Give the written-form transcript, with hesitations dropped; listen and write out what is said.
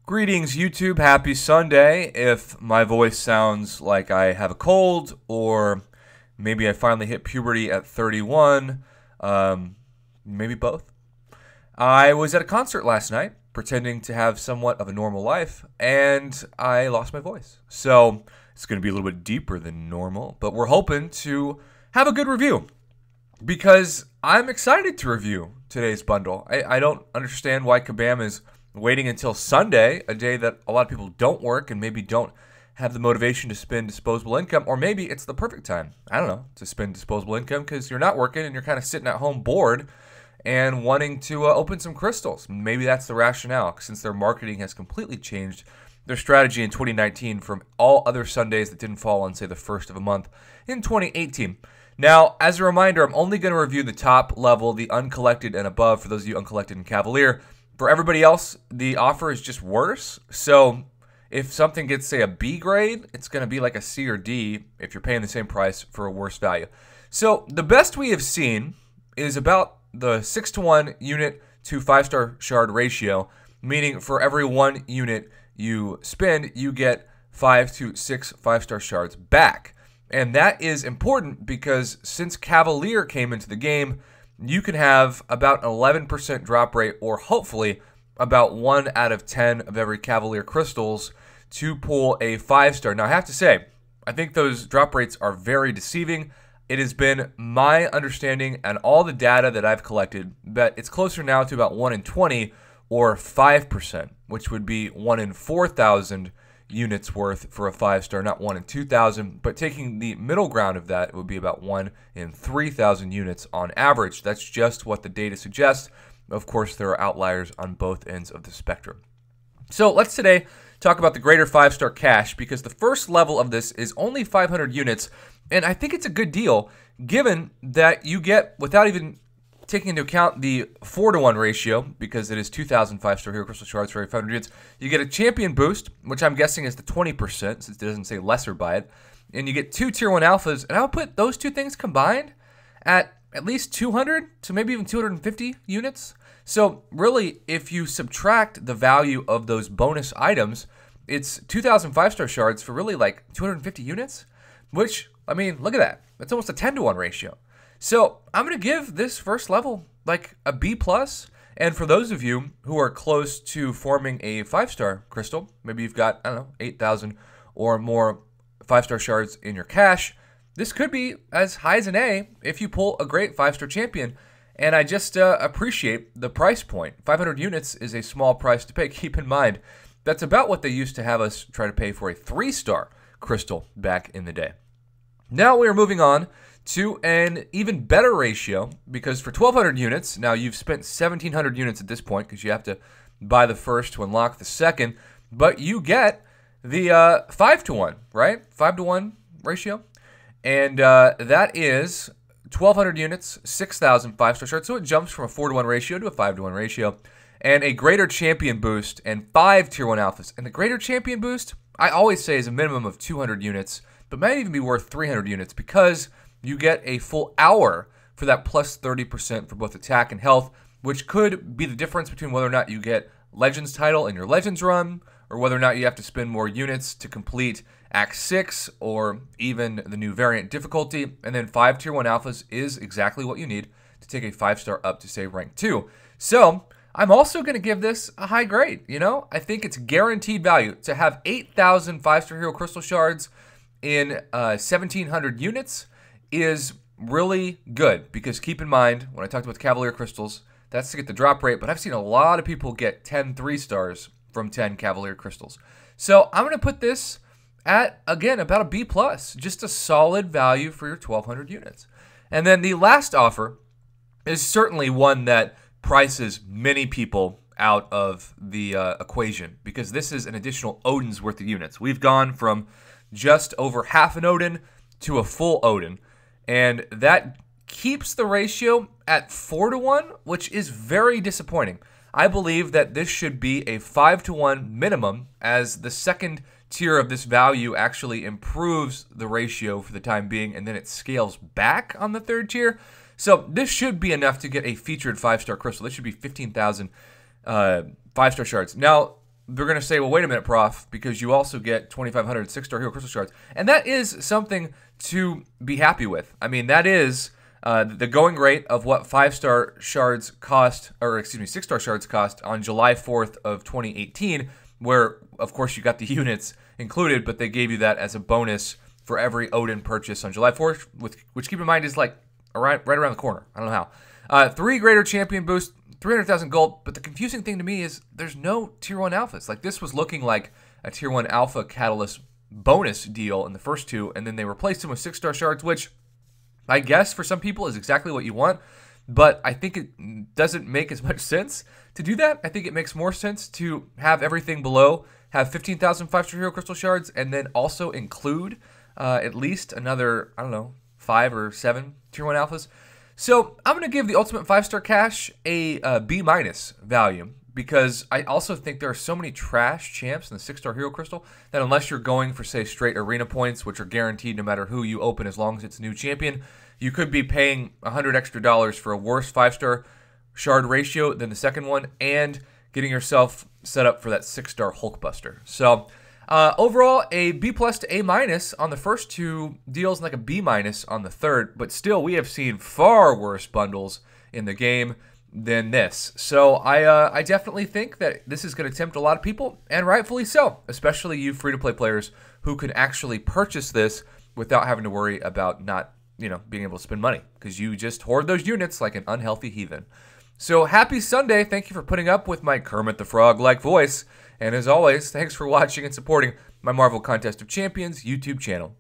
Greetings, YouTube. Happy Sunday. If my voice sounds like I have a cold, or maybe I finally hit puberty at 31, maybe both. I was at a concert last night, pretending to have somewhat of a normal life, and I lost my voice. So it's going to be a little bit deeper than normal, but we're hoping to have a good review because I'm excited to review today's bundle. I don't understand why Kabam is waiting until Sunday, a day that a lot of people don't work and maybe don't have the motivation to spend disposable income, or maybe it's the perfect time, I don't know, to spend disposable income because you're not working and you're kind of sitting at home bored and wanting to open some crystals. Maybe that's the rationale, since their marketing has completely changed their strategy in 2019 from all other Sundays that didn't fall on, say, the first of a month in 2018. Now, as a reminder, I'm only going to review the top level, the uncollected and above, for those of you uncollected and Cavalier. For everybody else, the offer is just worse. So if something gets, say, a B grade, it's going to be like a C or D if you're paying the same price for a worse value. So the best we have seen is about the 6-to-1 unit to 5-star shard ratio, meaning for every 1 unit you spend, you get 5 to 6 5-star shards back. And that is important because since Cavalier came into the game, you can have about an 11% drop rate, or hopefully about 1 out of 10 of every Cavalier crystals to pull a 5-star. Now, I have to say, I think those drop rates are very deceiving. It has been my understanding and all the data that I've collected that it's closer now to about 1 in 20 or 5%, which would be 1 in 4,000 units worth for a 5-star, not 1 in 2,000, but taking the middle ground of that, it would be about 1 in 3,000 units on average. That's just what the data suggests. Of course, there are outliers on both ends of the spectrum. So let's today talk about the greater 5-star cash, because the first level of this is only 500 units, and I think it's a good deal given that you get, without even taking into account the 4-to-1 ratio, because it is 2,000 5-star Hero Crystal Shards for every 500 units, you get a champion boost, which I'm guessing is the 20%, since it doesn't say lesser by it, and you get 2 Tier 1 Alphas, and I would put those two things combined at least 200 to maybe even 250 units. So really, if you subtract the value of those bonus items, it's 2,000 5-star shards for really like 250 units, which, I mean, look at that. That's almost a 10-to-1 ratio. So I'm going to give this first level like a B+. And for those of you who are close to forming a 5-star crystal, maybe you've got, I don't know, 8,000 or more 5-star shards in your cache, this could be as high as an A if you pull a great 5-star champion. And I just appreciate the price point. 500 units is a small price to pay. Keep in mind, that's about what they used to have us try to pay for a 3-star crystal back in the day. Now we are moving on to an even better ratio, because for 1,200 units, now you've spent 1,700 units at this point because you have to buy the first to unlock the second, but you get the 5-to-1, right? 5-to-1 ratio. And that is 1,200 units, 6,000 5-star shards. So it jumps from a 4-to-1 ratio to a 5-to-1 ratio. And a greater champion boost and 5 Tier 1 Alphas. And the greater champion boost, I always say, is a minimum of 200 units, but might even be worth 300 units because you get a full hour for that plus 30% for both attack and health, which could be the difference between whether or not you get Legends title in your Legends run, or whether or not you have to spend more units to complete Act 6, or even the new variant difficulty. And then 5 Tier 1 Alphas is exactly what you need to take a 5-star up to, say, rank 2. So I'm also going to give this a high grade. You know, I think it's guaranteed value to have 8,000 5-star Hero Crystal Shards in 1,700 units is really good, because keep in mind, when I talked about the Cavalier crystals, that's to get the drop rate, but I've seen a lot of people get 10 3-stars from 10 Cavalier crystals. So I'm going to put this at, again, about a B+, just a solid value for your 1,200 units. And then the last offer is certainly one that prices many people out of the equation, because this is an additional Odin's worth of units. We've gone from just over half an Odin to a full Odin, and that keeps the ratio at 4-to-1, which is very disappointing. I believe that this should be a 5-to-1 minimum, as the second tier of this value actually improves the ratio for the time being, and then it scales back on the third tier. So this should be enough to get a featured 5-star crystal. This should be 15,000 5-star shards. Now, they're going to say, well, wait a minute, Prof, because you also get 2,500 6-star Hero Crystal Shards. And that is something to be happy with. I mean, that is the going rate of what 5-star shards cost, or excuse me, 6-star shards cost on July 4th of 2018, where, of course, you got the units included, but they gave you that as a bonus for every Odin purchase on July 4th, which keep in mind is like right around the corner. I don't know how. 3 greater champion boost, 300,000 gold, but the confusing thing to me is there's no Tier 1 alphas. Like, this was looking like a Tier 1 alpha catalyst bonus deal in the first 2, and then they replaced them with 6-star shards, which I guess for some people is exactly what you want, but I think it doesn't make as much sense to do that. I think it makes more sense to have everything below, have 15,000 5-star Hero Crystal Shards, and then also include at least another, I don't know, 5 or 7 Tier 1 alphas. So I'm going to give the Ultimate 5-star Cash a B- value, because I also think there are so many trash champs in the 6-star Hero Crystal that unless you're going for, say, straight arena points, which are guaranteed no matter who you open as long as it's a new champion, you could be paying $100 extra for a worse 5-star shard ratio than the second one and getting yourself set up for that 6-star Hulkbuster. So overall, a B+ to A- on the first 2 deals and like a B- on the third, but still we have seen far worse bundles in the game than this. So I definitely think that this is going to tempt a lot of people, and rightfully so, especially you free-to-play players who can actually purchase this without having to worry about not, being able to spend money, because you just hoard those units like an unhealthy heathen. So happy Sunday. Thank you for putting up with my Kermit the Frog-like voice. And as always, thanks for watching and supporting my Marvel Contest of Champions YouTube channel.